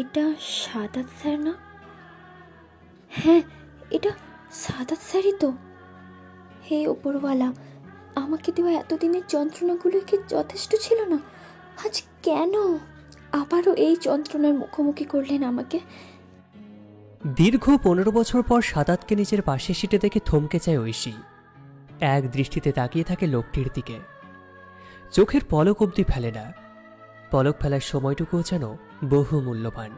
এটা সাদাত স্যার না? হ্যাঁ, এটা সাদাত স্যারই তো। হে ওপরওয়ালা, আমাকে দেওয়া এতদিনের যন্ত্রণাগুলো কি যথেষ্ট ছিল না? আজ কেন আবারও এই যন্ত্রণার মুখোমুখি করলেন আমাকে? দীর্ঘ 15 বছর পর সাদাতকে নিজের পাশের সিটে দেখে থমকে যায় ঐশী। এক দৃষ্টিতে তাকিয়ে থাকে লোকটির দিকে, চোখের পলক অবধি ফেলে না। পলক ফেলার সময়টুকুও যেন বহু মূল্যবান।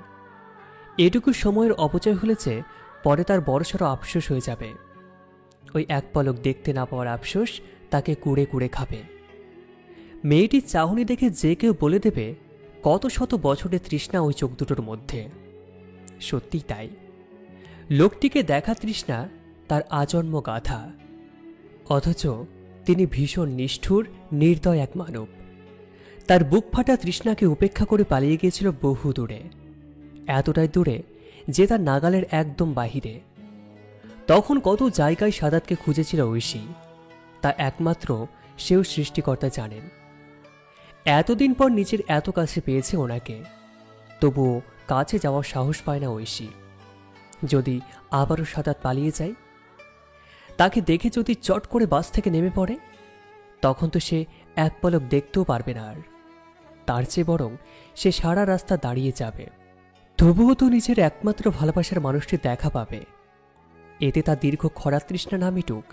এটুকু সময়ের অপচয় হলে যে পরে তার বড়সড় আফসোস হয়ে যাবে। ওই এক পলক দেখতে না পাওয়ার আফসোস তাকে কুড়ে কুড়ে খাবে। মেয়েটির চাহনি দেখে যে কেউ বলে দেবে কত শত বছরের তৃষ্ণা ওই চোখ দুটোর মধ্যে। সত্যিই তাই, লোকটিকে দেখা তৃষ্ণা তার আজন্ম গাথা, অথচ তিনি ভীষণ নিষ্ঠুর নির্দয় এক মানব। তার বুক ফাটা তৃষ্ণাকে উপেক্ষা করে পালিয়ে গিয়েছিল বহু দূরে, এতটাই দূরে যে তার নাগালের একদম বাহিরে। তখন কত জায়গায় সাদাতকে খুঁজেছিল ঐশী, তা একমাত্র সেও সৃষ্টিকর্তা জানেন। এতদিন পর নিজের এত কাছে পেয়েছে ওনাকে, তবুও কাছে যাওয়ার সাহস পায় না ঐশী। যদি আবারও সাদাত পালিয়ে যায়, তাকে দেখে যদি চট করে বাস থেকে নেমে পড়ে, তখন তো সে এক পলক দেখতেও পারবে না আর। তার চেয়ে বরং সে সারা রাস্তা দাঁড়িয়ে যাবে, তবুও তো নিজের একমাত্র ভালোবাসার মানুষটি দেখা পাবে। এতে তার দীর্ঘ খরা তৃষ্ণা না মিটুক,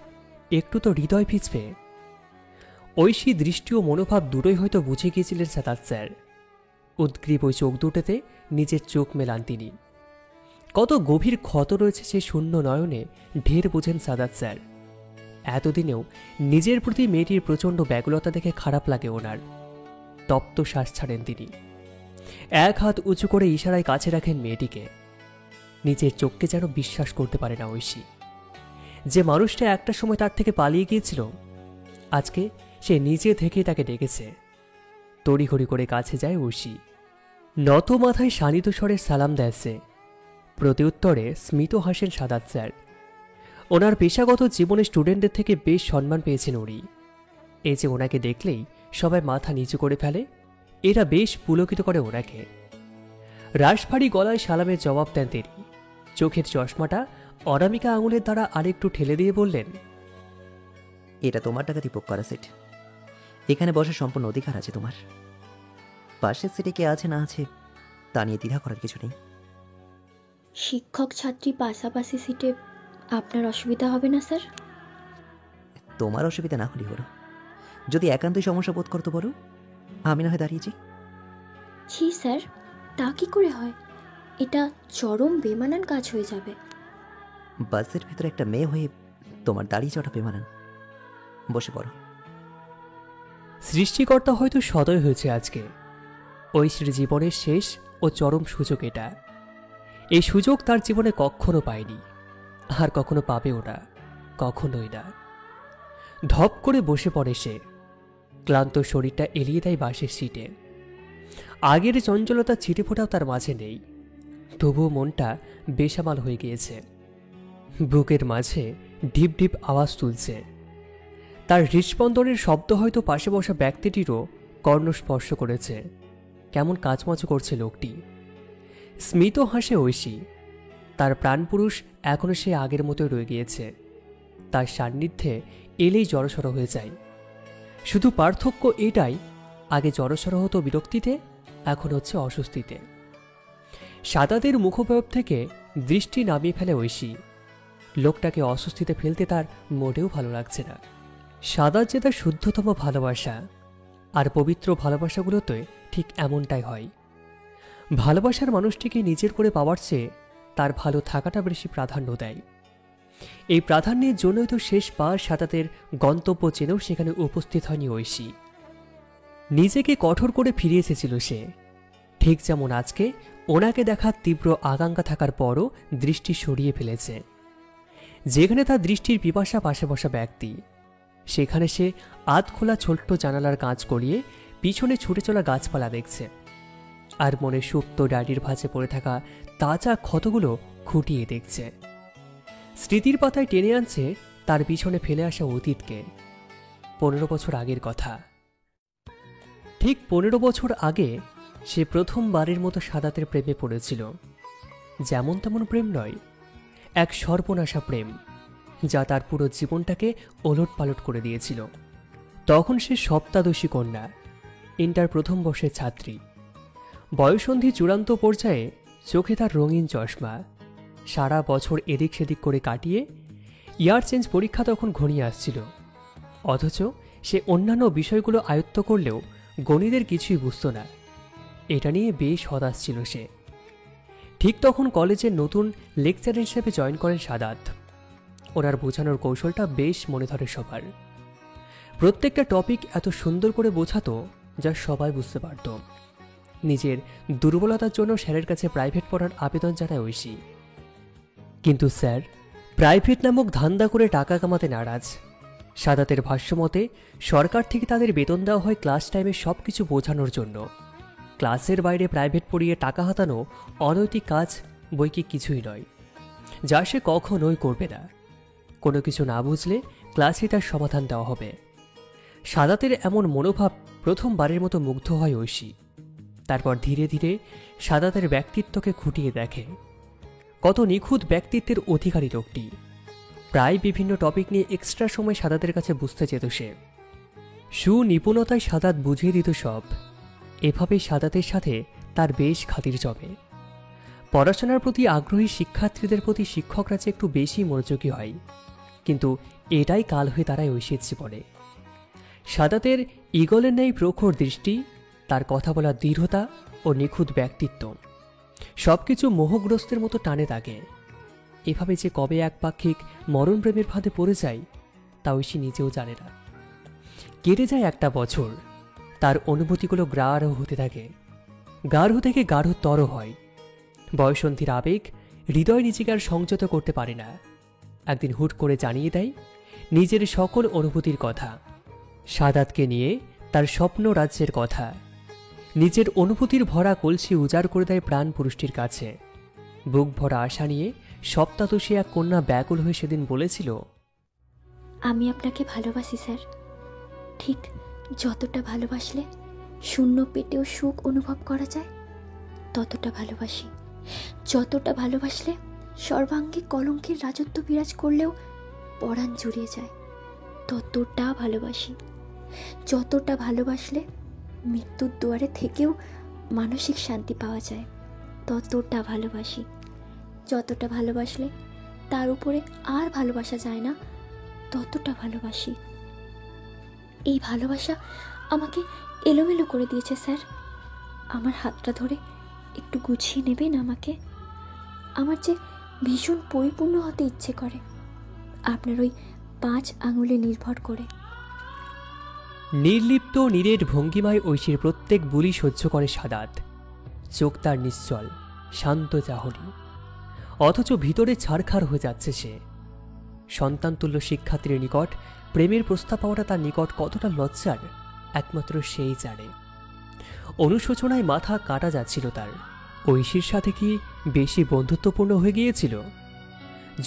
একটু তো হৃদয় ভিজবে। ঐশী দৃষ্টি ও মনোভাব দুটোই হয়তো বুঝে গিয়েছিলেন সাদাত স্যার। উদ্গ্রীব ওই চোখ দুটোতে নিজের চোখ মেলান তিনি। কত গভীর ক্ষত রয়েছে সেই শূন্য নয়নে ঢের বোঝেন সাদাত স্যার। এতদিনেও নিজের প্রতি মেয়েটির প্রচণ্ড ব্যাকুলতা দেখে খারাপ লাগে ওনার। তপ্ত শ্বাস ছাড়েন তিনি, এক হাত উঁচু করে ইশারায় কাছে রাখেন মেয়েটিকে। নিজের চোখকে যেন বিশ্বাস করতে পারে না ঐশী। যে মানুষটা একটা সময় তার থেকে পালিয়ে গিয়েছিল, আজকে সে নিজে থেকেই তাকে ডেকেছে। তড়িঘড়ি করে কাছে যায় ঐশী, নত মাথায় শানিত স্বরের সালাম দেয় সে। প্রত্যুত্তরে স্মিত হাসেন সাদাত স্যার। ওনার পেশাগত জীবনে স্টুডেন্টদের থেকে বেশ সম্মান পেয়েছেন উনি। এই যে ওনাকে দেখলেই সবাই মাথা নিচু করে ফেলে, এরা বেশ পুলকিত করে ওনাকে। রাশভারী গলায় সালামের জবাব দেন তিনি। চোখের চশমাটা অনামিকা আঙুলের দ্বারা আরেকটু ঠেলে দিয়ে বললেন, এটা তোমার টাকাতে বুক করা সিট, এখানে বসার সম্পূর্ণ অধিকার আছে তোমার। পাশের সিটে কে আছে না আছে তা নিয়ে দ্বিধা করার কিছু নেই। শিক্ষক ছাত্রী পাশাপাশি সিটে আপনার অসুবিধা হবে না স্যার? তোমার অসুবিধা না হলেই হলো। যদি একান্তই সমস্যা বোধ করতে বলো, আমি না হয় দাঁড়িয়েছি। ছি স্যার, তা কি করে হয়? এটা চরম বেমানান কাজ হয়ে যাবে। বাসের ভিতরে একটা মেয়ে হয়ে তোমার দাঁড়িয়ে যাওয়াটা বেমানান। বসে পড়ো। সৃষ্টিকর্তা হয়তো সদয় হয়েছে আজকে। ঐশীর জীবনের শেষ ও চরম সুযোগ এটা। এই সুযোগ তার জীবনে কখনো পায়নি, আর কখনো পাবেও না, কখনোই না। ধপ করে বসে পড়ে সে, ক্লান্ত শরীরটা এলিয়ে দেয় বাসের সিটে। আগের চঞ্চলতা ছিটে ফোটাও তার মাঝে নেই, তবুও মনটা বেসামাল হয়ে গিয়েছে। বুকের মাঝে ঢিপ ঢিপ আওয়াজ তুলছে। তার হৃৎস্পন্দনের শব্দ হয়তো পাশে বসা ব্যক্তিটিরও কর্ণ স্পর্শ করেছে। কেমন কাচমাচু করছে লোকটি। স্মিত হাসে ঐশী। তার প্রাণপুরুষ এখনো সে আগের মতোই রয়ে গিয়েছে। তার সান্নিধ্যে এলেই জড়সড় হয়ে যায়। শুধু পার্থক্য এটাই, আগে জড়সড় হতো বিরক্তিতে, এখন হচ্ছে অস্বস্তিতে। সাদাতের মুখোপয়ব থেকে দৃষ্টি নামিয়ে ফেলে ঐশী। লোকটাকে অস্বস্তিতে ফেলতে তার মোটেও ভালো লাগছে না। সাদাত যে তার শুদ্ধতম ভালোবাসা, আর পবিত্র ভালোবাসাগুলোতে ঠিক এমনটাই হয়। ভালোবাসার মানুষটিকে নিজের করে পাওয়ার চেয়ে তার ভালো থাকাটা বেশি প্রাধান্য দেয়। এই প্রাধান্যের জন্যই তো শেষবার সাদাতের গন্তব্য চেনেও সেখানে উপস্থিত হয়নি ঐশী। নিজেকে কঠোর করে ফিরে এসেছিল সে, ঠিক যেমন আজকে ওনাকে দেখার তীব্র আকাঙ্ক্ষা থাকার পরও দৃষ্টি সরিয়ে ফেলেছে। যেখানে তার দৃষ্টির পিপাসা পাশে বসা ব্যক্তি, সেখানে সে আধ খোলা ছোট্ট জানালার কাঁচ গড়িয়ে পিছনে ছুটে চলা গাছপালা দেখছে, আর মনে সুপ্ত ডায়েরির ভাঁজে পড়ে থাকা তাজা ক্ষতগুলো খুঁটিয়ে দেখছে। স্মৃতির পাতায় টেনে আনছে তার পিছনে ফেলে আসা অতীতকে। 15 বছর আগের কথা। ঠিক 15 বছর আগে সে প্রথমবারের মতো সাদাতের প্রেমে পড়েছিল। যেমন তেমন প্রেম নয়, এক সর্বনাশা প্রেম, যা তার পুরো জীবনটাকে ওলটপালট করে দিয়েছিল। তখন সে সপ্তাদশী কন্যা, ইন্টার প্রথম বর্ষের ছাত্রী। বয়ঃসন্ধি চূড়ান্ত পর্যায়ে, চোখে তার রঙিন চশমা। সারা বছর এদিক সেদিক করে কাটিয়ে ইয়ার চেঞ্জ পরীক্ষা তখন ঘনিয়ে আসছিল। অথচ সে অন্যান্য বিষয়গুলো আয়ত্ত করলেও গণিতের কিছুই বুঝত না। এটা নিয়ে বেশ হতাশ ছিল সে। ঠিক তখন কলেজের নতুন লেকচারার হিসেবে জয়েন করেন সাদাত। ওনার বোঝানোর কৌশলটা বেশ মনে ধরে সবার। প্রত্যেকটা টপিক এত সুন্দর করে বোঝাতো যা সবাই বুঝতে পারত। নিজের দুর্বলতার জন্য স্যারের কাছে প্রাইভেট পড়ার আবেদন জানায় ঐশী। কিন্তু স্যার প্রাইভেট নামক ধান্দা করে টাকা কামাতে নারাজ। সাদাতের ভাষ্যমতে সরকার থেকে তাদের বেতন দেওয়া হয় ক্লাস টাইমে সব কিছু বোঝানোর জন্য। ক্লাসের বাইরে প্রাইভেট পড়িয়ে টাকা হাতানো অনৈতিক কাজ বইকি কিছুই নয়, যা সে কখনোই করবে না। কোনো কিছু না বুঝলে ক্লাসে তার সমাধান দেওয়া হবে। সাদাতের এমন মনোভাব প্রথমবারের মতো মুগ্ধ হয় ঐশী। তারপর ধীরে ধীরে সাদাতের ব্যক্তিত্বকে খুঁটিয়ে দেখে। কত নিখুঁত ব্যক্তিত্বের অধিকারী লোকটি। প্রায় বিভিন্ন টপিক নিয়ে এক্সট্রা সময় সাদাতের কাছে বুঝতে যেত সে। সুনিপুণতায় সাদাত বুঝিয়ে দিত সব। এভাবেই সাদাতের সাথে তার বেশ খাতির জমে। পড়াশোনার প্রতি আগ্রহী শিক্ষার্থীদের প্রতি শিক্ষকরা যে একটু বেশি মনোযোগী হয়, কিন্তু এটাই কাল হয়ে দাঁড়ায় ঐশীর জীবনে। সাদাতের ঈগলের ন্যায় প্রখর দৃষ্টি, তার কথা বলার দৃঢ়তা ও নিখুঁত ব্যক্তিত্ব সবকিছু মোহগ্রস্তের মতো টানে তাকে। এভাবে যে কবে একপাক্ষিক মরণ প্রেমের ফাঁদে পড়ে যায় তা ঐশী নিজেও জানে না। কেটে যায় একটা বছর, তার অনুভূতিগুলো গাঢ় হতে থাকে, গাঢ় থেকে গাঢ়তর হয়। বয়ঃসন্ধির আবেগ হৃদয় নিজেকে আর সংযত করতে পারে না। একদিন হুট করে জানিয়ে দেয় নিজের সকল অনুভূতির কথা, সাদাতকে নিয়ে তার স্বপ্ন রাজ্যের কথা। নিজের অনুভূতির ভরা কলসি উজাড় করে দেয় প্রাণ পুরুষটির কাছে। বুক ভরা আশা নিয়ে সপ্তাদশী এক কন্যা ব্যাকুল হয়ে সেদিন বলেছিল, আমি আপনাকে ভালোবাসি স্যার। ঠিক যতটা ভালোবাসলে শূন্য পেটেও সুখ অনুভব করা যায়, ততটা ভালোবাসি। যতটা ভালোবাসলে সর্বাঙ্গে কলঙ্কের রাজত্ব বিরাজ করলেও পরাণ জুড়িয়ে যায়, ততটা ভালোবাসি। যতটা ভালোবাসলে মৃত্যুর দুয়ারে থেকেও মানসিক শান্তি পাওয়া যায়, ততটা ভালোবাসি। যতটা ভালোবাসলে তার উপরে আর ভালোবাসা যায় না, ততটা ভালোবাসি। এই ভালোবাসা আমাকে এলোমেলো করে দিয়েছে স্যার। আমার হাতটা ধরে একটু গুছিয়ে নেবেন আমাকে। আমার যে ভীষণ পরিপূর্ণ হতে ইচ্ছে করে, আপনার ওই 5 আঙুলে নির্ভর করে। নির্লিপ্ত নিরেট ভঙ্গিমায় ঐশীর প্রত্যেক বুলি সহ্য করে সাদাত। চোখ তার নিশ্চল শান্ত চাহনি, অথচ ভিতরে ছারখার হয়ে যাচ্ছে সে। সন্তানতুল্য শিক্ষার্থীর নিকট প্রেমের প্রস্তাব পাওয়াটা তার নিকট কতটা লজ্জার একমাত্র সেই জানে। অনুশোচনায় মাথা কাটা যাচ্ছিল তার। ঐশীর সাথে কি বেশি বন্ধুত্বপূর্ণ হয়ে গিয়েছিল?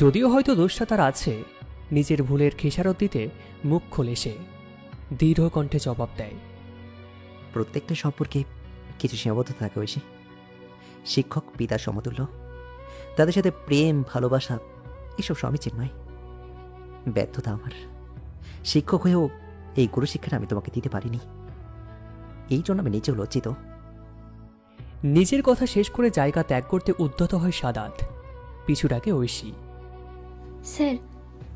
যদিও হয়তো দোষটা তার আছে, নিজের ভুলের খেসারত দিতে মুখ খোলে সে। দৃঢ় কণ্ঠে জবাব দেয়, প্রত্যেকটা সম্পর্কে কিছু সীমাবদ্ধতা থাকে ঐশী। শিক্ষক পিতার সমতুল্য, তাদের সাথে প্রেম ভালোবাসা এসব সমীচীন নয়। ব্যর্থতা আমার। শিক্ষক হয়েও এই গুরু শিক্ষাটা আমি তোমাকে দিতে পারিনি, এই জন্য আমি নিজেও লজ্জিত। নিজের কথা শেষ করে জায়গা ত্যাগ করতে উদ্যত হয় সাদাত। পিছু ডাকে ঐশী। স্যার,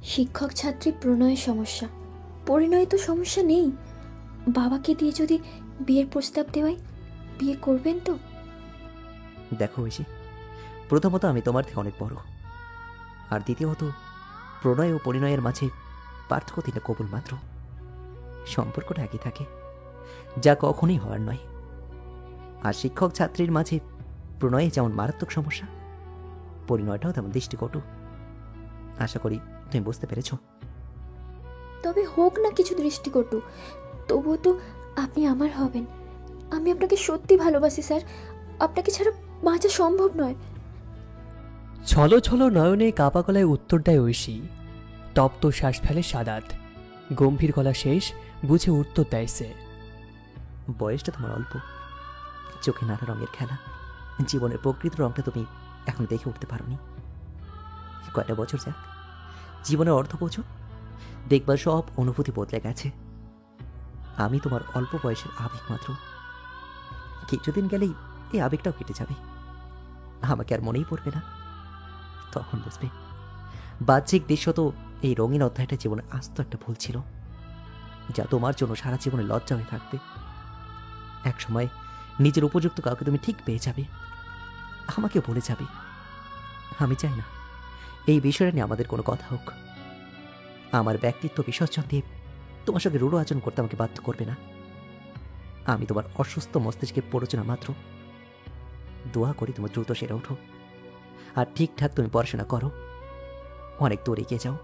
শিক্ষক ছাত্রী প্রণয়ের সমস্যা, পরিণয় তো সমস্যা নেই। বাবাকে দিয়ে যদি বিয়ের প্রস্তাব দেওয়াই, বিয়ে করবেন তো? দেখো ঐশী, প্রথমত আমি তোমার থেকে অনেক বড়, আর দ্বিতীয়ত প্রণয় ও পরিণয়ের মাঝে পার্থক্য দিলে কবুল মাত্র। সম্পর্কটা একই থাকে, যা কখনই হওয়ার নয়। আর শিক্ষক ছাত্রীর মাঝে প্রণয়ে যেমন মারাত্মক সমস্যা, পরিণয়টাও তেমন দৃষ্টিকটু। আশা করি তুমি বুঝতে পেরেছ। তবে হোক না কিছু দৃষ্টিকটু, তবুও তো আপনি আমার হবেন। আমি আপনাকে সত্যি ভালোবাসি স্যার, আপনাকে ছাড়া বাঁচা সম্ভব নয়। ছলো ছলো নয়নে কাপা গলায় উত্তর দেয় ঐশী। তপ্ত শ্বাস ফেলে সাদাত। গম্ভীর গলা শেষ বুঝে উত্তর দেয় সে, বয়সটা তোমার অল্প, চোখে নানা রঙের খেলা, জীবনের প্রকৃত রংটা তুমি এখন দেখে উঠতে পারোনি। কয়টা বছর যাক, জীবনের অর্থ বোঝো, দেখবার সব অনুভূতি বদলে গেছে। আমি তোমার অল্প বয়সের আবেগ মাত্র। কিছুদিন গেলেই এই আবেগটাও কেটে যাবে, আমাকে আর মনেই পড়বে না। তখন বুঝবে বাহ্যিক দৃশ্যত এই রঙিন অধ্যায়টা জীবনে আস্ত একটা ভুল ছিল, যা তোমার জন্য সারা জীবনে লজ্জা হয়ে থাকবে। এক সময় নিজের উপযুক্ত কাউকে তুমি ঠিক পেয়ে যাবে, আমাকে বলে যাবে। আমি চাই না এই বিষয়টা নিয়ে আমাদের কোনো কথা হোক। আমার ব্যক্তিত্ব বিসর্জন দিয়ে তোমার সঙ্গে রূঢ় আচরণ করতে আমাকে বাধ্য করবে না। আমি তোমার অসুস্থ মস্তিষ্কের প্ররোচনা মাত্র। দোয়া করি তুমি দ্রুত সেরে ওঠো, আর ঠিকঠাক তুমি পড়াশোনা করো, অনেক দূর এগিয়ে যাও।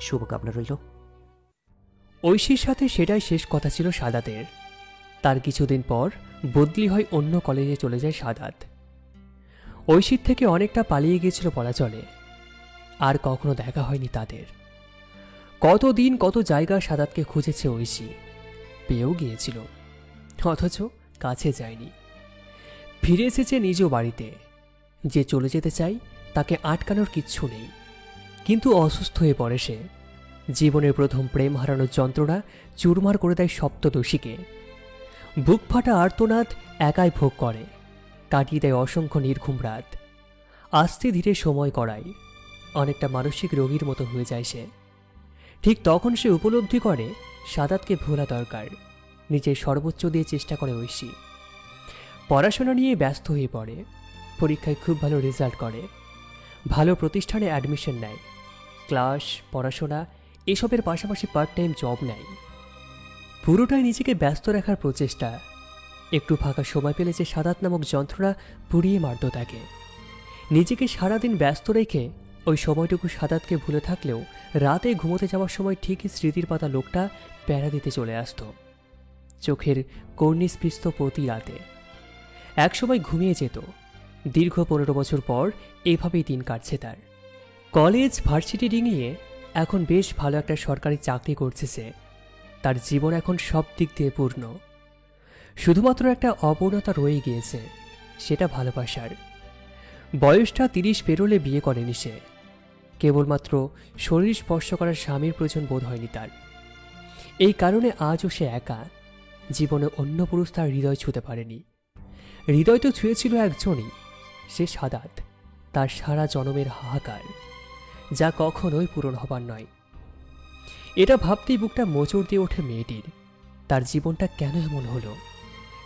শুভকামনা রইল। ঐশীর সাথে সেটাই শেষ কথা ছিল সাদাতের। তার কিছুদিন পর বদলি হয় অন্য কলেজে চলে যায় সাদাত। ঐশীর থেকে অনেকটা পালিয়ে গিয়েছিল বলা চলে। আর কখনো দেখা হয়নি তাদের। কতদিন কত জায়গা সাদাতকে খুঁজেছে ঐশী, পেয়েও গিয়েছিল, অথচ কাছে যায়নি। ফিরে এসেছে নিজ বাড়িতে। যে চলে যেতে চাই তাকে আটকানোর কিচ্ছু নেই। কিন্তু অসুস্থ হয়ে পড়ে সে। জীবনের প্রথম প্রেম হারানোর যন্ত্রণা চুরমার করে দেয় সপ্তদোষীকে। বুক ফাটা আর্তনাদ একাই ভোগ করে, কাটিয়ে দেয় অসংখ্য নির্ঘুম রাত। আস্তে ধীরে সময় করায়, অনেকটা মানসিক রোগীর মতো হয়ে যায় সে। ঠিক তখন সে উপলব্ধি করে সাদাতকে ভোলা দরকার। নিজের সর্বোচ্চ দিয়ে চেষ্টা করে ঐশী। পড়াশোনা নিয়ে ব্যস্ত হয়ে পড়ে, পরীক্ষায় খুব ভালো রেজাল্ট করে, ভালো প্রতিষ্ঠানে অ্যাডমিশন নেয়, ক্লাস পড়াশোনা এসবের পাশাপাশি পার্ট টাইম জব নেয়। পুরোটাই নিজেকে ব্যস্ত রাখার প্রচেষ্টা। একটু ফাঁকা সময় পেলে যে সাদাত নামক যন্ত্রণা পুড়িয়ে মারত তাকে। নিজেকে সারাদিন ব্যস্ত রেখে ওই সময়টুকু সাদাতকে ভুলে থাকলেও রাতে ঘুমোতে যাওয়ার সময় ঠিকই স্মৃতির পাতা লোকটা প্যারা দিতে চলে আসত চোখের কর্নিস্পৃষ্ট প্রতি রাতে। একসময় ঘুমিয়ে যেত। দীর্ঘ 15 বছর পর এভাবেই দিন কাটছে তার। কলেজ ভার্সিটি ডিঙিয়ে এখন বেশ ভালো একটা সরকারি চাকরি করছে সে। তার জীবন এখন সব দিক দিয়ে পূর্ণ। শুধুমাত্র একটা অপূর্ণতা রয়ে গিয়েছে, সেটা ভালোবাসার। বয়সটা 30 পেরোলে বিয়ে করেনি সে। কেবলমাত্র শরীর স্পর্শ করার স্বামীর প্রয়োজন বোধ হয়নি তার। এই কারণে আজও সে একা। জীবনে অন্য পুরুষ তার হৃদয় ছুঁতে পারেনি। হৃদয় তো ছুঁয়েছিল একজনই, সে সাদাত। তার সারা জনমের হাহাকার, যা কখনোই পূরণ হবার নয়। এটা ভাবতেই বুকটা মোচড় দিয়ে ওঠে মেয়েটির। তার জীবনটা কেন এমন হলো?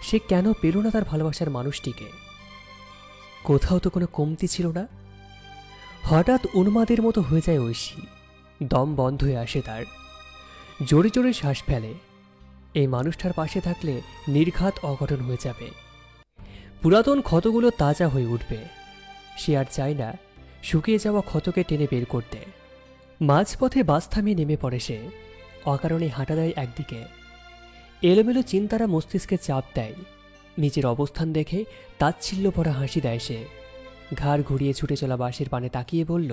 সে কেন পেল না তার ভালোবাসার মানুষটিকে? কোথাও তো কোনো কমতি ছিল না। হঠাৎ উন্মাদের মতো হয়ে যায় ঐশী। দম বন্ধ হয়ে আসে তার। জোরে জোরে শ্বাস ফেলে। এই মানুষটার পাশে থাকলে নির্ঘাত অঘটন হয়ে যাবে। পুরাতন ক্ষতগুলো তাজা হয়ে উঠবে। সে আর চায় না শুকিয়ে যাওয়া ক্ষতকে টেনে বের করতে। মাঝপথে বাস থামিয়ে নেমে পড়ে সে। অকারণে হাঁটা দেয় একদিকে। এলোমেলো চিন্তারা মস্তিষ্কে চাপ দেয়। নিজের অবস্থান দেখে তাচ্ছিল্য ভরা হাসি দেয় সে। ঘাড় ঘুরিয়ে ছুটে চলা বাসের পানে তাকিয়ে বলল,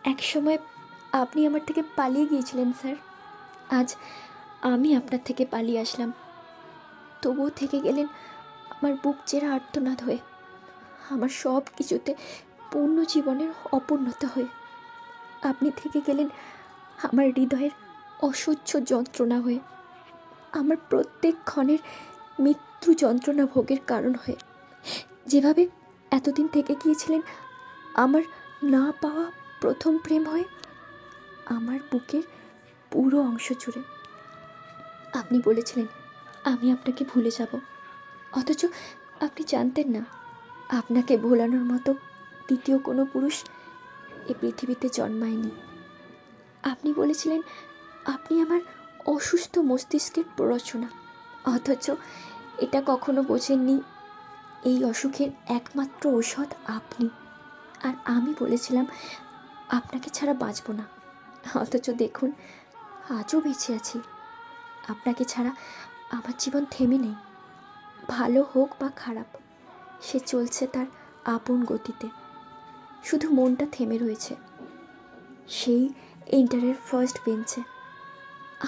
এক সময় আপনি আমার থেকে পালিয়ে গিয়েছিলেন স্যার। আজ আমি আপনার থেকে পালিয়ে আসলাম। তবুও থেকে গেলেন আমার বুক চেরা আর্তনাদ হয়ে, আমার সব কিছুতে পূর্ণ জীবনের অপূর্ণতা হয়ে। আপনি থেকে গেলেন আমার হৃদয়ের অসহ্য যন্ত্রণা হয়ে, আমার প্রত্যেক ক্ষণের মৃত্যু যন্ত্রণা ভোগের কারণ হয়ে। যেভাবে এতদিন থেকে গিয়েছিলেন আমার না পাওয়া প্রথম প্রেম হয়ে, আমার বুকের পুরো অংশ জুড়ে। আপনি বলেছিলেন আমি আপনাকে ভুলে যাব, অথচ আপনি জানতেন না আপনাকে ভোলানোর মতো দ্বিতীয় কোনো পুরুষ এ পৃথিবীতে জন্মায়নি। আপনি বলেছিলেন আপনি আমার অসুস্থ মস্তিষ্কের প্ররোচনা, অথচ এটা কখনো বোঝেননি এই অসুখের একমাত্র ঔষধ আপনি। আর আমি বলেছিলাম আপনাকে ছাড়া বাঁচব না, অথচ দেখুন আজও বেঁচে আছি। আপনাকে ছাড়া আমার জীবন থেমে নেই। ভালো হোক বা খারাপ, সে চলছে তার আপন গতিতে। শুধু মনটা থেমে রয়েছে সেই ইন্টারের ফার্স্ট বেঞ্চে,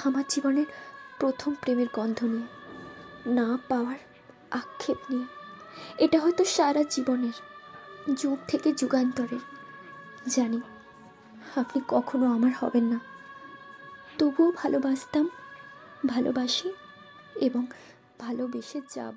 আমার জীবনের প্রথম প্রেমের গন্ধ নিয়ে। না পাওয়ার আক্ষেপ নিয়ে। এটা হয়তো সারা জীবনের, যুগ থেকে যুগান্তরের। জানি আপনি কখনো আমার হবেন না, তবুও ভালোবাসতাম, ভালোবাসি এবং ভালোবেসে যাব।